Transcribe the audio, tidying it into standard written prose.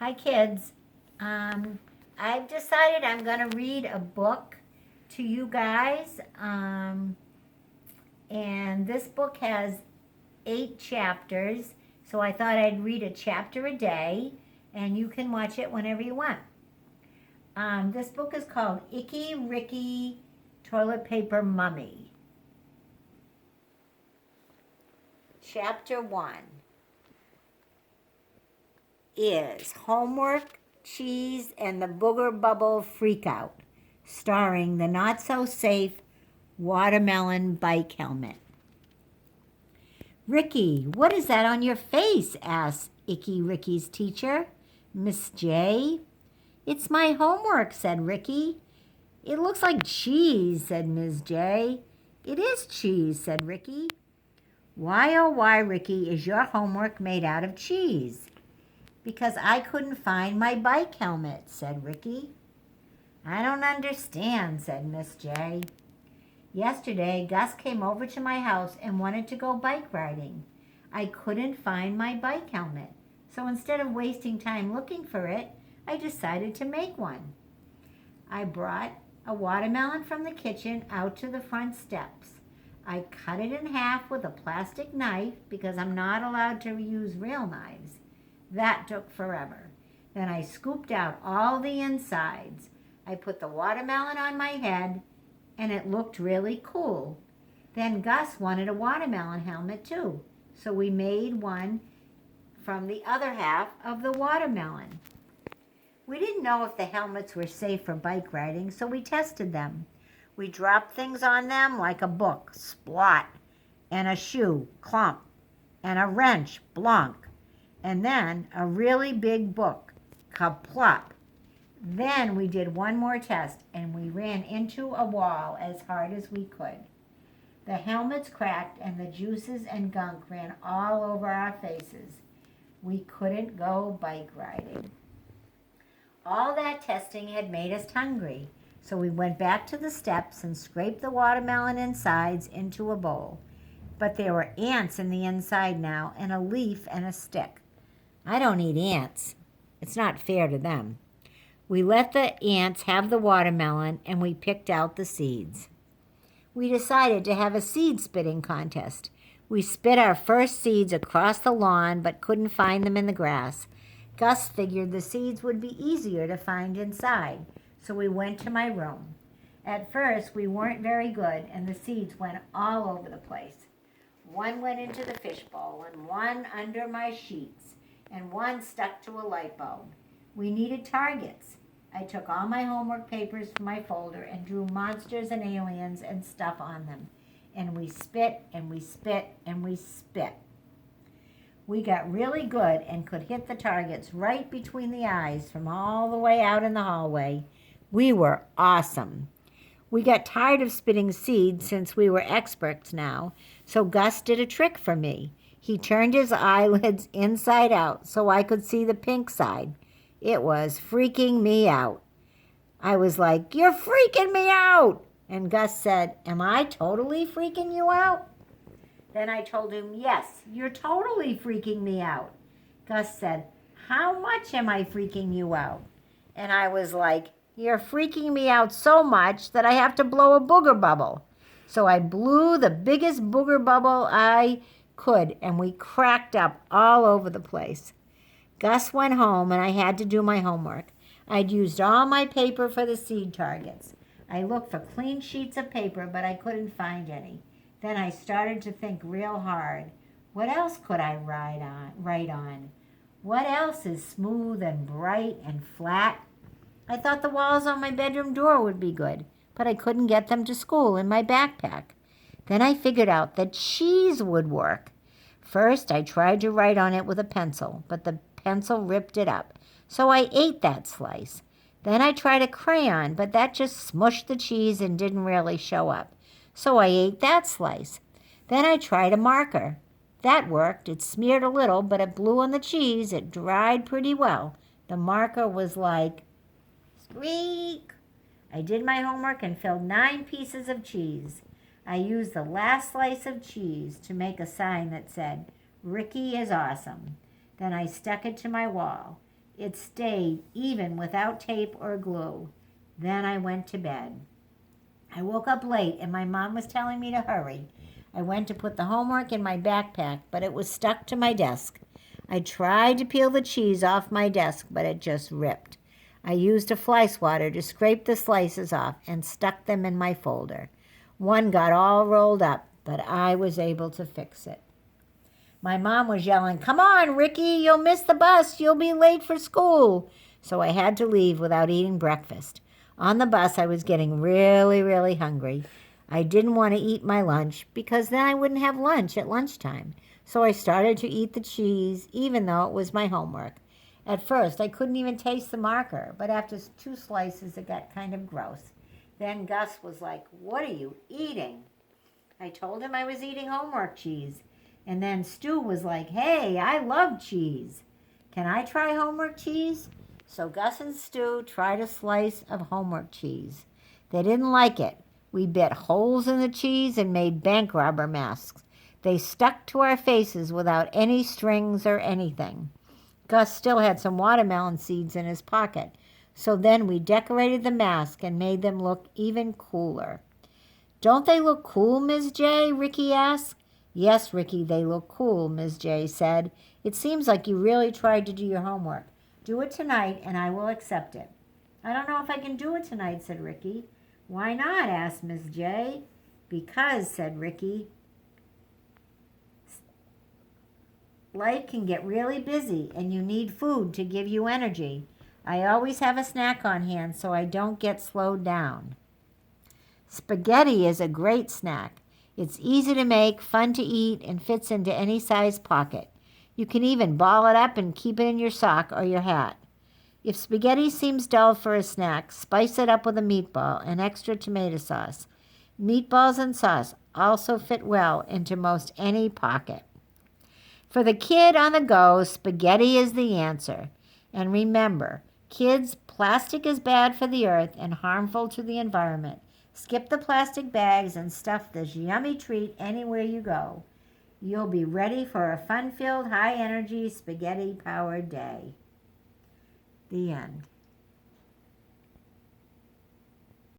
Hi, kids. I've decided I'm going to read a book to you guys. And this book has 8 chapters. So I thought I'd read a chapter a day, and you can watch it whenever you want. This book is called Ickie, Rickie, Toilet Paper Mummy. Chapter 1 is Homework, Cheese, and the Booger Bubble Freakout, starring the not-so-safe watermelon bike helmet. "Rickie, what is that on your face?" asked Ickie Rickie's teacher, Miss J. "It's my homework," said Rickie. "It looks like cheese," said Ms. J. "It is cheese," said Rickie. "Why, oh why, Rickie, is your homework made out of cheese?" "Because I couldn't find my bike helmet," said Rickie. "I don't understand," said Miss J. "Yesterday, Gus came over to my house and wanted to go bike riding. I couldn't find my bike helmet, so instead of wasting time looking for it, I decided to make one. I brought a watermelon from the kitchen out to the front steps. I cut it in half with a plastic knife because I'm not allowed to use real knives. That took forever. Then I scooped out all the insides. I put the watermelon on my head, and it looked really cool. Then Gus wanted a watermelon helmet too, so we made one from the other half of the watermelon. We didn't know if the helmets were safe for bike riding, so we tested them. We dropped things on them like a book, splot, and a shoe, clump, and a wrench, blonk, and then a really big book, kaplop. Then we did one more test, and we ran into a wall as hard as we could. The helmets cracked, and the juices and gunk ran all over our faces. We couldn't go bike riding. All that testing had made us hungry, so we went back to the steps and scraped the watermelon insides into a bowl. But there were ants in the inside now, and a leaf and a stick. I don't eat ants. It's not fair to them. We let the ants have the watermelon, and we picked out the seeds. We decided to have a seed spitting contest. We spit our first seeds across the lawn, but couldn't find them in the grass. Gus figured the seeds would be easier to find inside, so we went to my room. At first, we weren't very good, and the seeds went all over the place. One went into the fishbowl, and one under my sheets, and one stuck to a light bulb. We needed targets. I took all my homework papers from my folder and drew monsters and aliens and stuff on them. And we spit, and we spit, and we spit. We got really good and could hit the targets right between the eyes from all the way out in the hallway. We were awesome. We got tired of spitting seeds since we were experts now, so Gus did a trick for me. He turned his eyelids inside out so I could see the pink side. It was freaking me out. I was like, "You're freaking me out!" And Gus said, "Am I totally freaking you out?" Then I told him, "Yes, you're totally freaking me out." Gus said, "How much am I freaking you out?" And I was like, "You're freaking me out so much that I have to blow a booger bubble." So I blew the biggest booger bubble I could, and we cracked up all over the place. Gus went home, and I had to do my homework. I'd used all my paper for the seed targets. I looked for clean sheets of paper, but I couldn't find any. Then I started to think real hard. What else could I write on? What else is smooth and bright and flat? I thought the walls on my bedroom door would be good, but I couldn't get them to school in my backpack. Then I figured out that cheese would work. First, I tried to write on it with a pencil, but the pencil ripped it up, so I ate that slice. Then I tried a crayon, but that just smushed the cheese and didn't really show up, so I ate that slice. Then I tried a marker. That worked. It smeared a little, but it blew on the cheese. It dried pretty well. The marker was like, squeak. I did my homework and filled 9 pieces of cheese. I used the last slice of cheese to make a sign that said, "Rickie is awesome." Then I stuck it to my wall. It stayed even without tape or glue. Then I went to bed. I woke up late and my mom was telling me to hurry. I went to put the homework in my backpack, but it was stuck to my desk. I tried to peel the cheese off my desk, but it just ripped. I used a fly swatter to scrape the slices off and stuck them in my folder. One got all rolled up, but I was able to fix it. My mom was yelling, "Come on, Rickie, you'll miss the bus. You'll be late for school." So I had to leave without eating breakfast. On the bus, I was getting really, really hungry. I didn't want to eat my lunch because then I wouldn't have lunch at lunchtime. So I started to eat the cheese, even though it was my homework. At first, I couldn't even taste the marker, but after 2 slices, it got kind of gross. Then Gus was like, "What are you eating?" I told him I was eating homework cheese. And then Stu was like, "Hey, I love cheese. Can I try homework cheese?" So Gus and Stu tried a slice of homework cheese. They didn't like it. We bit holes in the cheese and made bank robber masks. They stuck to our faces without any strings or anything. Gus still had some watermelon seeds in his pocket. So then we decorated the mask and made them look even cooler. "Don't they look cool, Ms. J?" Rickie asked. "Yes, Rickie, they look cool," Ms. J said. "It seems like you really tried to do your homework. Do it tonight and I will accept it." "I don't know if I can do it tonight," said Rickie. "Why not?" asked Ms. J. "Because," said Rickie, "life can get really busy and you need food to give you energy. I always have a snack on hand so I don't get slowed down." Spaghetti is a great snack. It's easy to make, fun to eat, and fits into any size pocket. You can even ball it up and keep it in your sock or your hat. If spaghetti seems dull for a snack, spice it up with a meatball and extra tomato sauce. Meatballs and sauce also fit well into most any pocket. For the kid on the go, spaghetti is the answer. And remember, kids, plastic is bad for the earth and harmful to the environment. Skip the plastic bags and stuff this yummy treat anywhere you go. You'll be ready for a fun-filled, high-energy, spaghetti-powered day. The end.